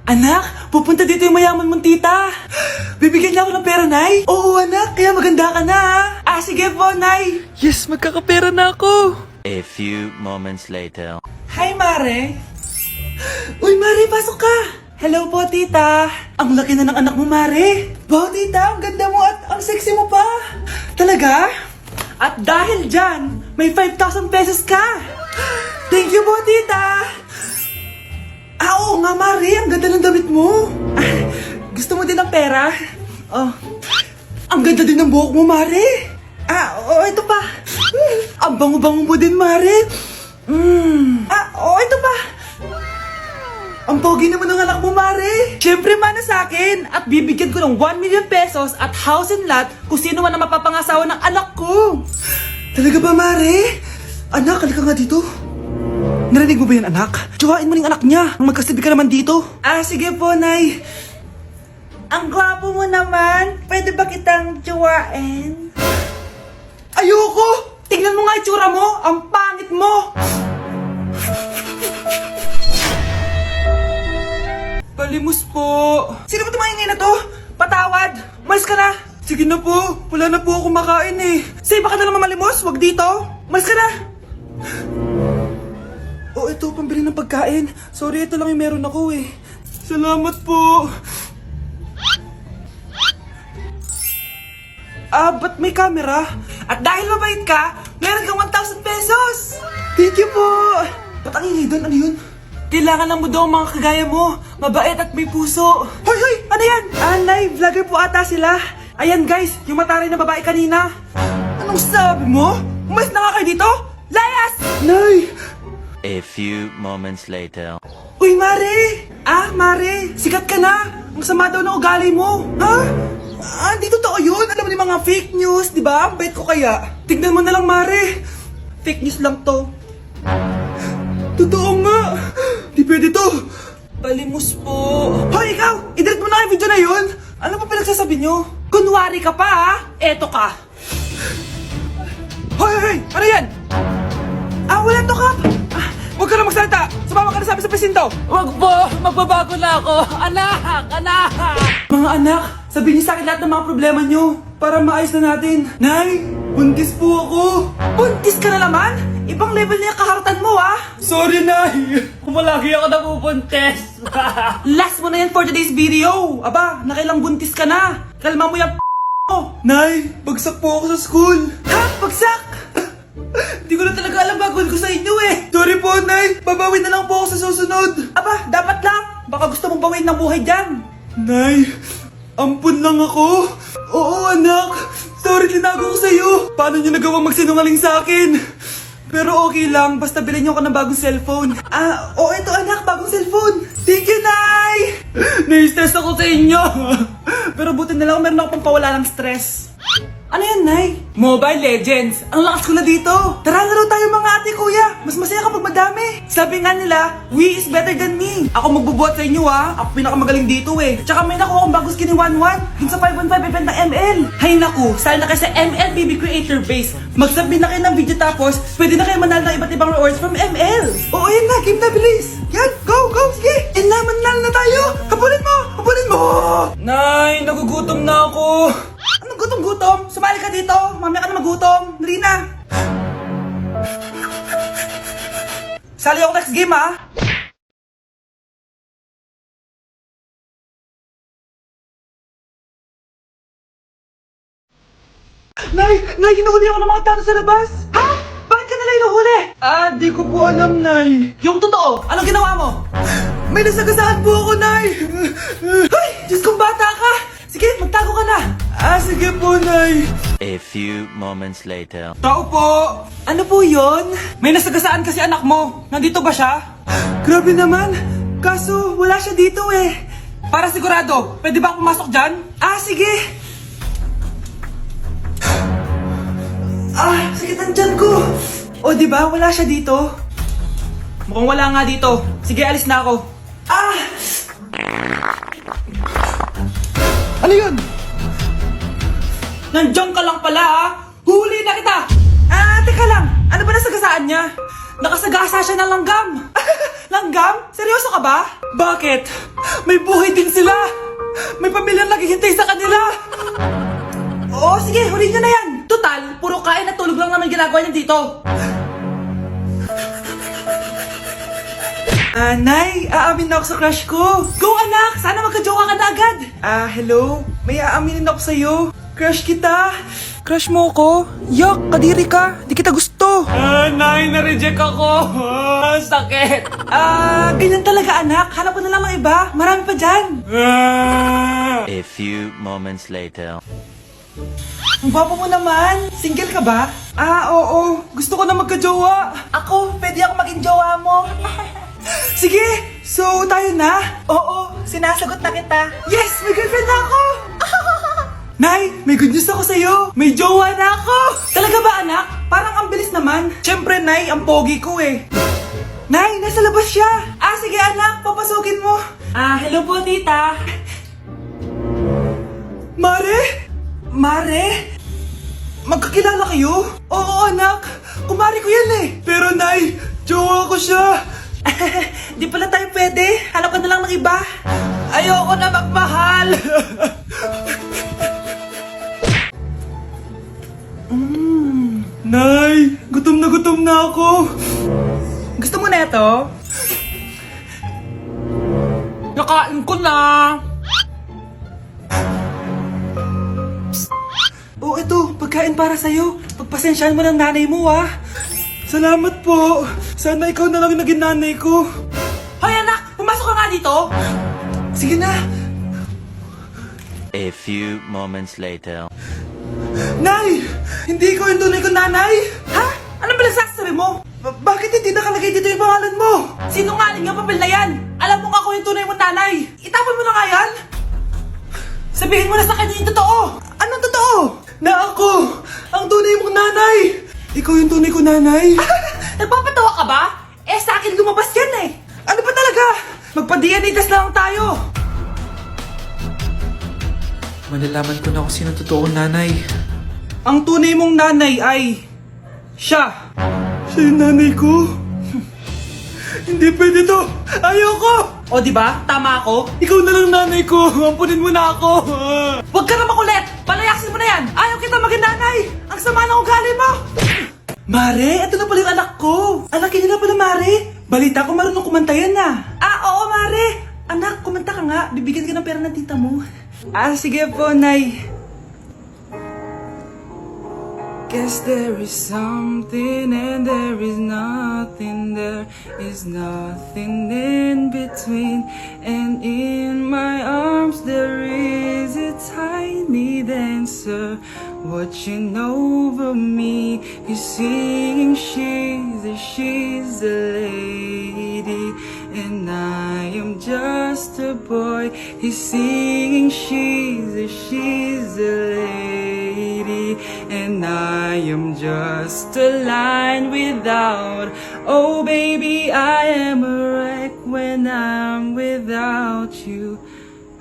Anak, pupunta dito yung mayaman mong tita. Bibigyan niya ako ng pera, Nay. Oo, anak, kaya maganda ka na. Sige po, Nay. Yes, magkakapera na ako. A few moments later. Hi, Mare. Uy, Mare, pasok ka. Hello po, tita. Ang laki na ng anak mo, Mare. Wow, tita, ang ganda mo at ang sexy mo pa. Talaga? At dahil dyan, may 5,000 pesos ka. Thank you po, tita. Oo nga, Mare, ang ganda ng damit mo. Gusto mo din ng pera? Oh, ang ganda din ng buhok mo, Mare. Ito pa. Ang bango-bango mo din, Mare. Ito pa. Ang pogi naman ng anak mo, Mare. Siyempre, mana sa akin. At bibigyan ko ng 1 million pesos at house and lot kung sino man ang mapapangasawa ng anak ko. Talaga ba, Mare? Anak, halika nga dito. Narinig mo ba yan, anak? Tsuhain mo ning anak niya. Magkasabi ka naman dito. Sige po, Nay. Ang gwapo mo naman. Pwede ba kitang tsuhain? Ayoko! Tingnan mo nga itsura mo. Ang pangit mo. Palimos po. Sino ba tumahingin na to? Patawad. Malis ka na. Sige na po. Wala na po ako makain eh. Say, baka na naman malimos. Wag dito. Malis ka na. Ito, pambili ng pagkain. Sorry, ito lang yung meron ako eh. Salamat po. Ba't may camera? At dahil mabait ka, meron kang 1,000 pesos. Thank you po. Ba't ang ingay doon? Ano yun? Kailangan lang mo daw ang mga kagaya mo. Mabait at may puso. Hoy! Ano yan? Nay, vlogger po ata sila. Ayan guys, yung mataray na babae kanina. Anong sabi mo? Umalis na nga kayo dito? Layas! Nay! A few moments later. Uy, Mare! Mare, sikat ka na! Ang sama daw ng ugali mo! Hindi totoo yun! Alam mo yung mga fake news, di ba? Ang bait ko kaya. Tignan mo na lang, Mare! Fake news lang to. Totoo nga! Di pwede to! Palimos po! Hoy, ikaw! I-delete mo na yung video na yun! Ano pa pinagsasabi nyo? Kunwari ka pa, Eto ka! Hoy! Ano yan? Wala to, Kap! Huwag ka na magsalita! Sumama ka na sabi sa presinto! Wag po! Magbabago na ako! Anak! Mga anak, sabihin niyo sa akin lahat ng mga problema niyo para maayos na natin. Nay, buntis po ako. Buntis ka na naman? Ibang level na yung kaharatan mo, Sorry, Nay. Malagi ako nabubuntes! Last mo na yan for today's video. Aba, nakailang buntis ka na. Kalma mo yung mo. Nay, bagsak po ako sa school. Ha? Bagsak? Di ko na talaga alam gagawin ko sa inyo eh. Sorry po, Nay. Babawi na lang po ako sa susunod. Aba, dapat lang. Baka gusto mong bawiin ng buhay dyan. Nay, ampun lang ako. Oo, anak. Sorry, tinago ko sa'yo. Paano niyo nagawang magsinungaling sa akin? Pero okay lang, basta bilhin niyo ako ng bagong cellphone. Ito anak, bagong cellphone. Thank you, Nay! Nai-stress ako sa inyo. Pero buti na lang, meron ako pang pawala ng stress. Ano yan, Nay? Mobile Legends. Ang lakas ko na dito. Tara, laro tayo mga ate, kuya. Mas masaya kapag madami. Sabi nga nila, we is better than me. Ako magbubuhat sa inyo, Ako pinakamagaling dito eh. Tsaka may nakuha akong bagong skin ni 1-1 dun sa 515 event ng ML. Hay naku, sali na kayo sa ML BB Creator Base. Mag-submit na kayo ng video tapos pwede na kayo manalo ng iba't ibang rewards from ML. Oo, yan na. Game na, bilis. Yan, go, sige. Manalo na tayo. Habulin mo. Nay, nagugutom na ako. Anong gutom-gutom? Sumali ka dito. Mamaya ka na magutom. Dali na. Sali ako next game, Nay, hinuhuli ako ng mga tao sa labas. Ha? Bakit ka nila hinuhuli? Di ko po alam, Nay. Yung totoo, anong ginawa mo? May nasagasaan po ako, Nay. Ay, Diyos kong bata ka. Sige, magtago ka na. Sige po, Nay. A few moments later. Tao po. Ano po yon? May nasagasaan kasi anak mo. Nandito ba siya? Grabe naman. Kaso, wala siya dito eh. Para sigurado, pwede ba ako pumasok dyan? Sige. Sakit ang tiyan ko. O, diba? Wala siya dito. Mukhang wala nga dito. Sige, alis na ako. Ano yun? Nandiyan ka lang pala, Huli na kita! Teka lang. Ano ba nasagasaan niya? Nakasagasa siya ng langgam. Langgam? Seryoso ka ba? Bakit? May buhay din sila! May pamilyang naghihintay sa kanila! Oo, sige, huli nyo na yan! Total, puro kain at tulog lang naman ginagawa niya dito. Nay, aamin na ako sa crush ko. Go anak, sana magka-jowa ka na agad. Hello? May aaminin ako sa'yo. Crush kita. Crush mo ako? Yak, kadiri ka. Di kita gusto. Nay, na-reject ako. Sakit. Ganyan talaga anak. Hanap ko na lang ng iba. Marami pa dyan. A few moments later. Ang baba mo naman. Single ka ba? Oo. Gusto ko na magka-jowa. Ako, pwede ako maging jowa mo. Sige, so tayo na? Oo, sinasagot na kita. Yes, may girlfriend na ako! Nay, may good news ako sa'yo. May jowa na ako! Talaga ba anak? Parang ang bilis naman. Siyempre, Nay, ang pogi ko eh. Nay, nasa labas siya. Sige anak, papasukin mo. Hello po tita. Mare? Mare? Magkakilala kayo? Oo anak, kumari ko yan eh. Pero Nay, jowa ko siya. Di pala tayo pwede. Hanap ka na lang ng iba. Ayoko na magmahal. Nay, gutom na ako. Gusto mo na ito? Nakain ko na. Ito, pagkain para sa'yo. Pagpasensyahan mo ng nanay mo, ah. Salamat po. Sana ikaw na lang yung naging nanay ko. Hoy anak, pumasok ka nga dito. Sige na. A few moments later. Nay! Hindi ko yung tunay kong nanay! Ha? Ano ba nagsasabi mo? Bakit hindi nakalagay dito yung pangalan mo? Sinungaling yung papel na yan! Alam mo nga ako yung tunay mong nanay! Itapon mo na nga yan! Sabihin mo na sa kanya yung totoo! Anong totoo? Na ako! Ang tunay mong nanay! Ikaw yung tunay kong nanay? Nagpapatawa ka ba? Sa akin lumabas yan eh! Ano ba talaga? Magpa-DNA test na lang tayo! Malalaman ko na kung sino totoo kong nanay. Ang tunay mong nanay ay... siya! Siya yung nanay ko? Hindi pwede to! Ayoko! O diba? Tama ako? Ikaw na lang nanay ko! Ampunin mo na ako! Huwag ka na makulit! Palayasin mo na yan! Ayaw kita maging nanay! Ang sama ng ugali mo! Mare, ito na pala yung anak ko! Anak niya na pala, Mare! Balita ko marunong kumanta yan na! Oo, Mare! Anak, kumanta ka nga! Bibigyan ka ng pera ng tita mo. Sige po, Nay. Guess there is something and there is nothing. There is nothing in between. And in my arms there is a tiny dancer watching over me. He's singing, she's a lady, and I am just a boy. He's singing, she's a lady, and I am just a line without. Oh baby, I am a wreck when I'm without you.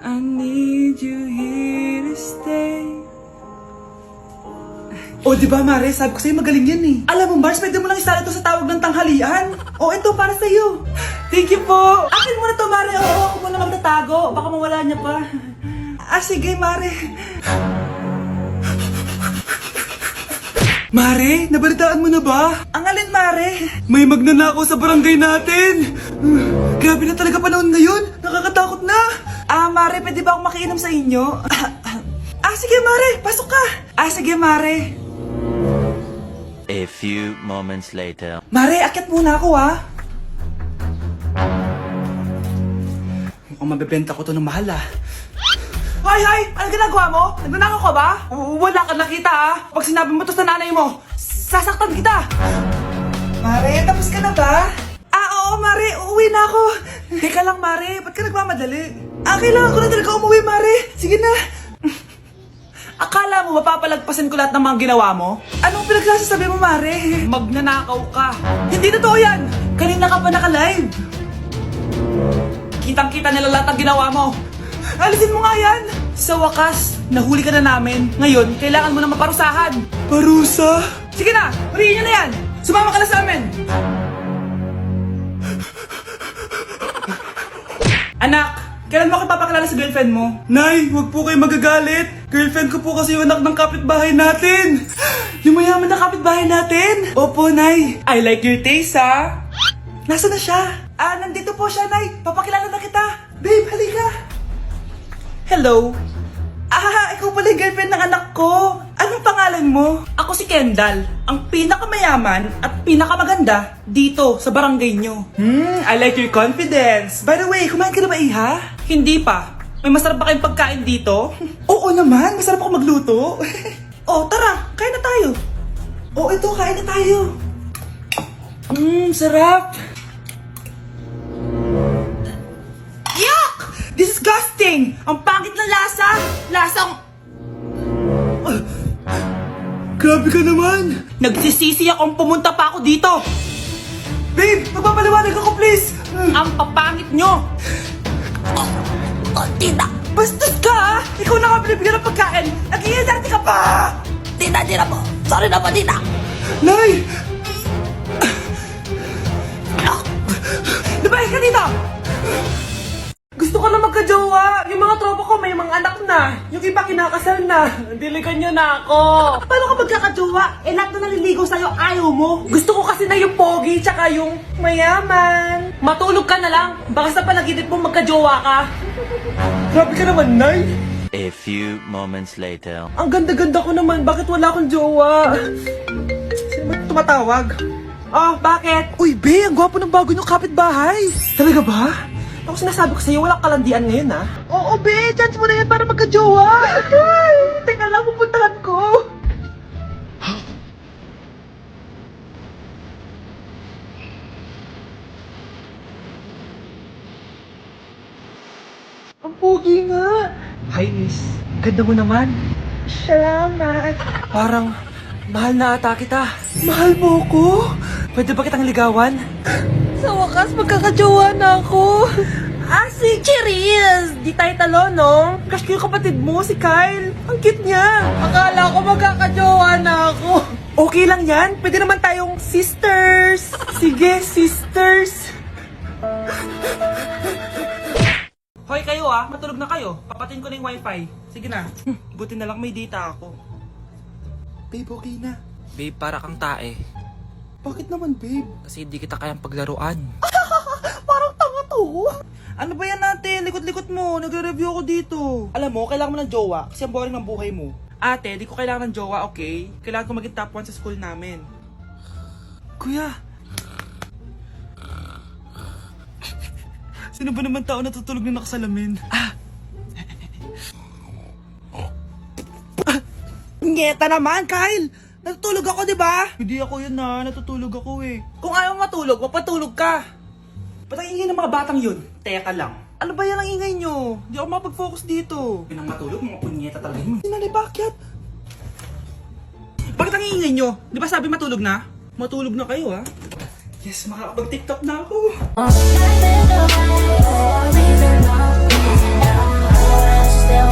I need you here to stay. Di ba Mare, sabi ko sa'yo magaling yan eh. Alam mo Mars, pwede mo lang isala ito sa tawag ng tanghalian. Ito para sa'yo. Thank you po. Akin mo na to Mare, ako muna magtatago. Baka mawala niya pa. Sige Mare. Mare, nabalitaan mo na ba? Ang alin Mare? May magnanakaw sa barangay natin. Grabe na talaga panahon ngayon. Nakakatakot na. Mare, pwede ba akong makiinom sa inyo? Sige Mare, pasok ka. Sige Mare. A few moments later. Mare, akyat muna ako Mukhang mabibenta ko to ng mahal Hay! Ano ginagawa mo? Nagnanakaw ka ba? Wala ka nakita Pag sinabi mo to sa nanay mo, sasaktan kita! Mare, tapos ka na ba? Oo Mare, uuwi na ako. Teka lang Mare, ba't ka nagmamadali? Kailangan ko na talaga umuwi Mare. Sige na. Akala mo mapapalagpasan ko lahat ng mga ginawa mo? Anong pinagsasabi mo, Mare? Magnanakaw ka. Hindi totoo yan! Kanina ka pa naka-live. Kitang-kita nila lahat ng ginawa mo. Alisin mo nga yan! Sa wakas, nahuli ka na namin. Ngayon, kailangan mo na maparusahan. Parusa? Sige na, huliin niyo na yan! Sumama ka na sa amin! Anak, Kailan mo ako papakilala sa girlfriend mo? Nay, wag po kayo magagalit. Girlfriend ko po kasi yung anak ng kapitbahay natin. Yung mayaman na kapitbahay natin. Opo, Nay. I like your taste, ha? Nasaan na siya? Nandito po siya, Nay. Papakilala na kita. Babe, halika. Hello. Ikaw pala yung girlfriend ng anak ko. Anong pangalan mo? Ako si Kendall, ang pinakamayaman at pinakamaganda dito sa barangay nyo. I like your confidence. By the way, kumain ka na ba, Iha? Hindi pa. May masarap ba kayong pagkain dito? Oo naman, masarap ako magluto. Tara, kain na tayo. Ito, kain na tayo. Sarap. Yuck! Disgusting! Ang pangit na lasa! Lasang... Grabe ka naman! Nagsisisi akong pumunta pa ako dito! Babe! Magpapaliwanag ako, please! Ang papangit nyo! Tita! Bastos ka, ha? Ikaw na nga binibigyan ng pagkain! Nag-iinarte ka pa! Tita, po! Sorry na po, tita! Nay! Lumayas ka dito! Gusto ko na magka-jowa. Yung mga tropa ko may mga anak na. Yung iba kinakasal na. Diligan niyo na ako. Paano ka magkaka-jowa? Lahat na naliligaw sa'yo, ayaw mo. Gusto ko kasi na yung pogi tsaka yung mayaman. Matulog ka na lang. Baka sa panaginip mo magka-jowa ka. Grabe ka naman, Nay. A few moments later. Ang ganda-ganda ko naman. Bakit wala akong jowa? Sino ba tumatawag? Bakit? Uy, Be, ang gwapo ng bago niyong kapitbahay. Talaga ba? Ako sinasabi ko sa'yo, walang kalandian ngayon, ha? Oo, Be, chance mo na yan para magka-jowa. Tingnan lang, pupuntahan ko. Ang pogi nga. Hi, miss. Ganda mo naman. Salamat. Parang mahal na ata kita. Mahal mo ko? Pwede ba kitang ligawan? Sa wakas, magkaka-jowa na ako. Si Cherise! Di tayo talo, no? Crush ko yung kapatid mo, si Kyle. Ang cute niya. Akala ko magkaka-jowa na ako. Okay lang yan. Pwede naman tayong sisters. Sige, sisters. Hoy kayo matulog na kayo. Papatin ko na yung wifi. Sige na. Buti na lang may data ako. Babe, okay na. Babe, para kang tae. Bakit naman, babe? Kasi hindi kita kayang paglaruan. Parang tanga to. Ano ba yan natin? Likot-likot mo. Nagre-review ako dito. Alam mo, kailangan mo ng jowa kasi ang boring ng buhay mo. Ate, di ko kailangan ng jowa, okay? Kailangan ko maging top 1 sa school namin. Kuya! Sino ba naman tao natutulog na nakasalamin? Ngeta naman, Kyle! Natutulog ako, di ba? Hindi ako yun natutulog ako eh. Kung ayaw matulog, mapatulog ka. Ba't ang ingay ng mga batang yun? Teka lang. Ano ba yan ang ingay nyo? Hindi ako mapag-focus dito. Pinang matulog, mga punyeta talaga yun. Sinali, bakit? Bakit ang ingay nyo? Di ba sabi matulog na? Matulog na kayo, ha? Yes, makakapag-tiktok na ako. Still